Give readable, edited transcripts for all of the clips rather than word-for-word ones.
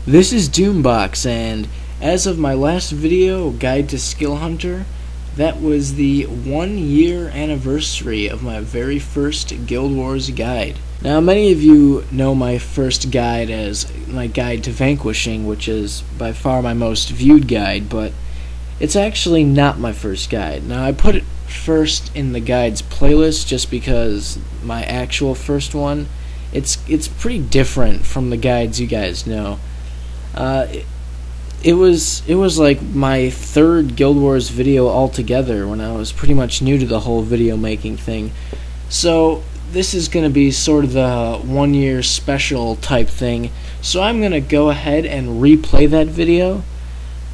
This is Doombox, and as of my last video, Guide to Skill Hunter, that was the 1 year anniversary of my very first Guild Wars guide. Now, many of you know my first guide as my Guide to Vanquishing, which is by far my most viewed guide, but it's actually not my first guide. Now, I put it first in the guides playlist just because my actual first one, it's pretty different from the guides you guys know. It was like my third Guild Wars video altogether when I was pretty much new to the whole video making thing. So this is going to be sort of the 1 year special type thing. So I'm going to go ahead and replay that video.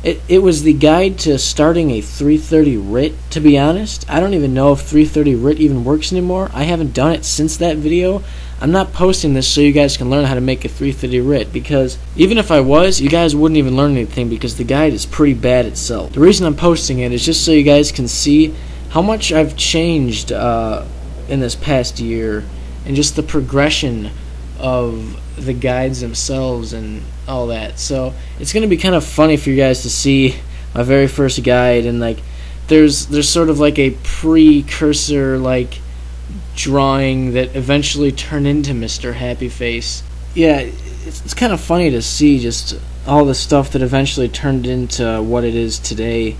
It was the guide to starting a 330 writ, to be honest. I don't even know if 330 writ even works anymore. I haven't done it since that video. I'm not posting this so you guys can learn how to make a 330 writ, because even if I was, you guys wouldn't even learn anything because the guide is pretty bad itself. The reason I'm posting it is just so you guys can see how much I've changed in this past year, and just the progression of the guides themselves and all that. So it's gonna be kind of funny for you guys to see my very first guide, and like there's sort of like a precursor like drawing that eventually turned into Mr. Happy Face. Yeah, it's kind of funny to see just all the stuff that eventually turned into what it is today.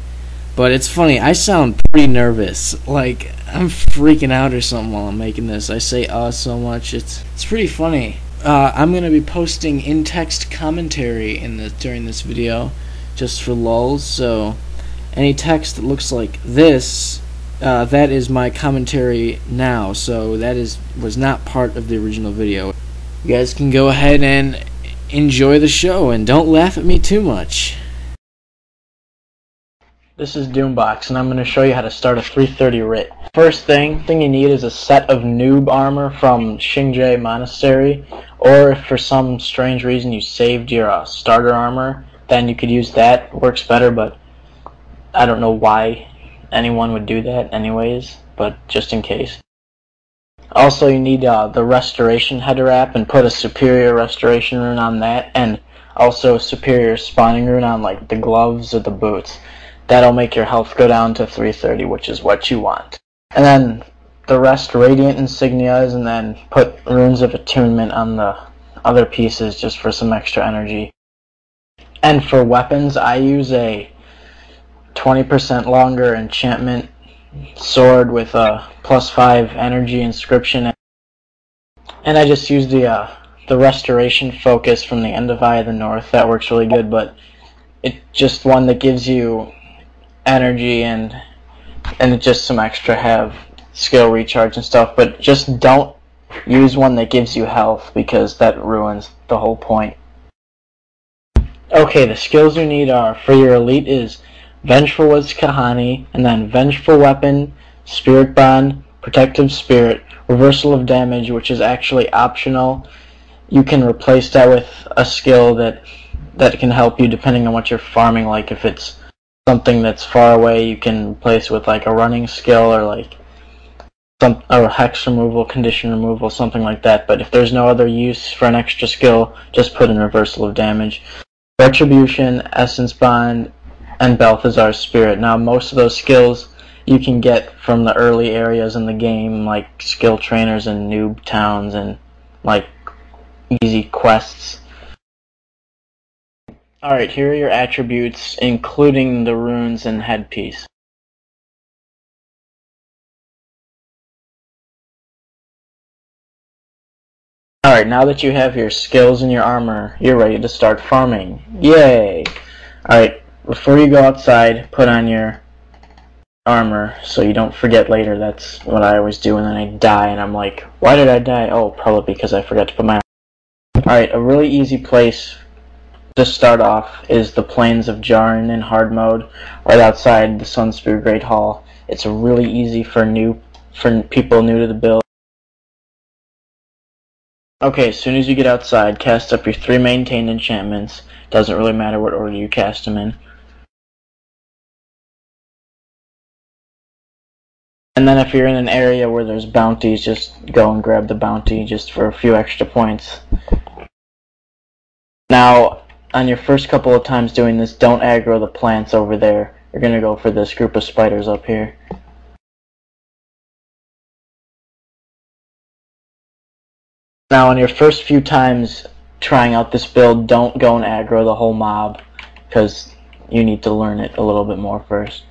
But it's funny, I sound pretty nervous, like I'm freaking out or something while I'm making this. I say so much, it's pretty funny. I'm going to be posting in-text commentary during this video, just for lulz, so any text that looks like this, that is my commentary now, so that was not part of the original video. You guys can go ahead and enjoy the show, and don't laugh at me too much. This is Doombox, and I'm going to show you how to start a 330 writ. First thing you need is a set of noob armor from Xingzhe Monastery, or if for some strange reason you saved your starter armor, then you could use that. It works better, but I don't know why anyone would do that anyways, but just in case. Also, you need the restoration header app, and put a superior restoration rune on that, and also a superior spawning rune on like the gloves or the boots. That'll make your health go down to 330, which is what you want. And then the rest radiant insignias, and then put runes of attunement on the other pieces just for some extra energy. And for weapons, I use a 20% longer enchantment sword with a +5 energy inscription. And I just use the restoration focus from the End of Eye of the North. That works really good, but it's just one that gives you energy and just some extra skill recharge and stuff, but just don't use one that gives you health because that ruins the whole point. Okay, the skills you need are, for your elite, is Vengeful Woods Kahani, and then Vengeful Weapon, Spirit Bond, Protective Spirit, Reversal of Damage, which is actually optional. You can replace that with a skill that can help you depending on what you're farming. Like if it's something that's far away, you can replace with like a running skill, or like or hex removal, condition removal, something like that. But if there's no other use for an extra skill, just put in Reversal of Damage. Retribution, Essence Bond, and Balthazar's Spirit. Now, most of those skills you can get from the early areas in the game, like skill trainers and noob towns and like easy quests. Alright, here are your attributes, including the runes and headpiece. Alright, now that you have your skills and your armor, you're ready to start farming. Yay! Alright, before you go outside, put on your armor so you don't forget later. That's what I always do, and then I die and I'm like, why did I die? Oh, probably because I forgot to put my armor. Alright, a really easy place to start off is the Plains of Jaren in hard mode, right outside the Sunspear Great Hall. It's really easy for people new to the build. Okay, as soon as you get outside, cast up your 3 maintained enchantments. Doesn't really matter what order you cast them in. And then if you're in an area where there's bounties, just go and grab the bounty just for a few extra points. Now, on your first couple of times doing this, don't aggro the plants over there. You're going to go for this group of spiders up here. Now on your first few times trying out this build, don't go and aggro the whole mob, because you need to learn it a little bit more first.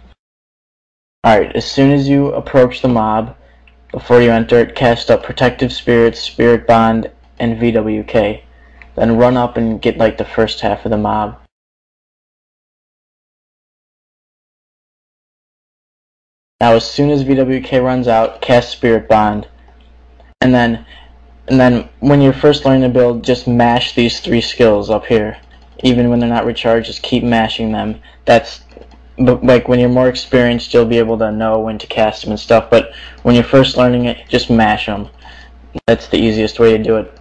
Alright, as soon as you approach the mob, before you enter it, cast up Protective Spirits, Spirit Bond, and VWK. Then run up and get like the first half of the mob. Now as soon as VWK runs out, cast Spirit Bond. And then when you're first learning to build, just mash these 3 skills up here. Even when they're not recharged, just keep mashing them. But like when you're more experienced, you'll be able to know when to cast them and stuff. But when you're first learning it, just mash them. That's the easiest way to do it.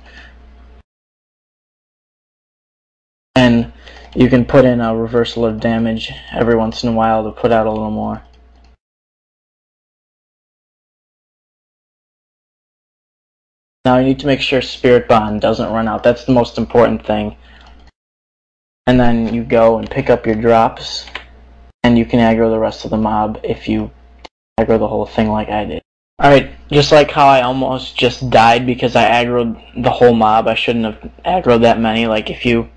And you can put in a reversal of damage every once in a while to put out a little more. Now you need to make sure Spirit Bond doesn't run out. That's the most important thing. And then you go and pick up your drops, and you can aggro the rest of the mob if you aggro the whole thing like I did. Alright, just like how I almost just died because I aggroed the whole mob, I shouldn't have aggroed that many. Like if you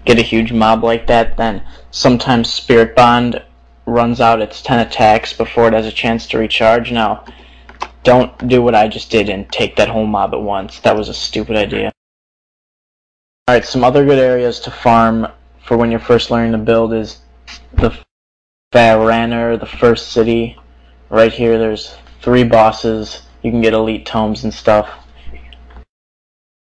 get a huge mob like that, then sometimes Spirit Bond runs out its 10 attacks before it has a chance to recharge. Now, don't do what I just did and take that whole mob at once. That was a stupid idea. Alright, some other good areas to farm for when you're first learning to build is the Varanner, the first city. Right here there's 3 bosses. You can get elite tomes and stuff.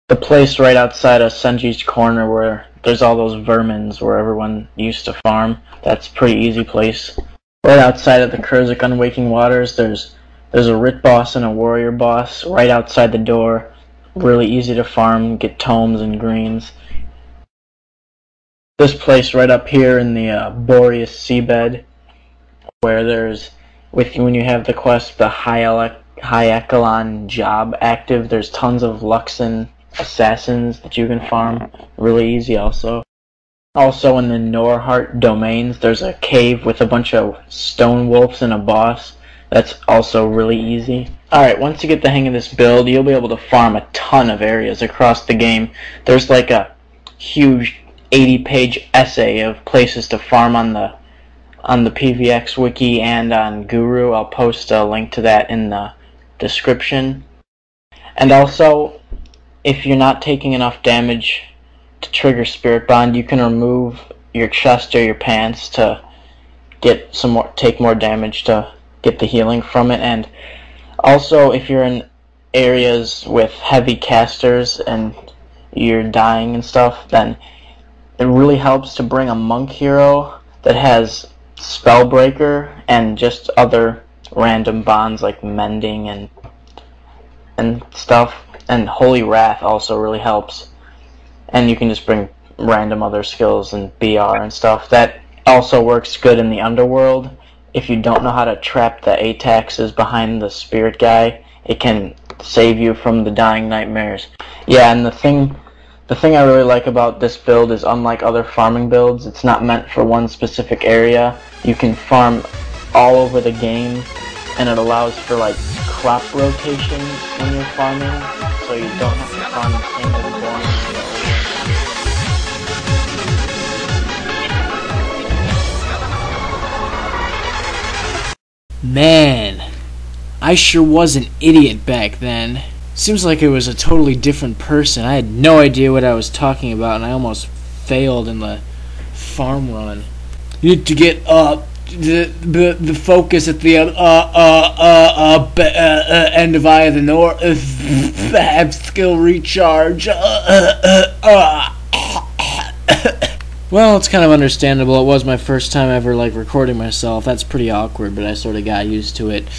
The place right outside of Senji's Corner where there's all those vermins where everyone used to farm. That's a pretty easy place. Right outside of the Kurzik Unwaking Waters, there's a Rit boss and a warrior boss right outside the door. Really easy to farm, get tomes and greens. This place right up here in the Boreas Seabed, where there's, when you have the quest, the High Echelon job active, there's tons of Luxon assassins that you can farm. Really easy also. Also in the Norheart domains, there's a cave with a bunch of stone wolves and a boss. That's also really easy. Alright, once you get the hang of this build, you'll be able to farm a ton of areas across the game. There's like a huge 80-page essay of places to farm on the PVX wiki and on Guru. I'll post a link to that in the description. And also, if you're not taking enough damage to trigger Spirit Bond, you can remove your chest or your pants to get take more damage to get the healing from it. And also, if you're in areas with heavy casters and you're dying and stuff, then it really helps to bring a monk hero that has Spellbreaker and just other random bonds like Mending and stuff. And Holy Wrath also really helps. And you can just bring random other skills and BR and stuff. That also works good in the underworld. If you don't know how to trap the Ataxes behind the spirit guy, it can save you from the dying nightmares. Yeah, and the thing I really like about this build is, unlike other farming builds, it's not meant for one specific area. You can farm all over the game, and it allows for like crop rotation when you're farming, so you don't have to farm the same old boring area. Man, I sure was an idiot back then. Seems like I was a totally different person. I had no idea what I was talking about, and I almost failed in the farm run. You need to get the focus at the end of Eye of the North. Have skill recharge. Well, it's kind of understandable. It was my first time ever recording myself. That's pretty awkward, but I sort of got used to it.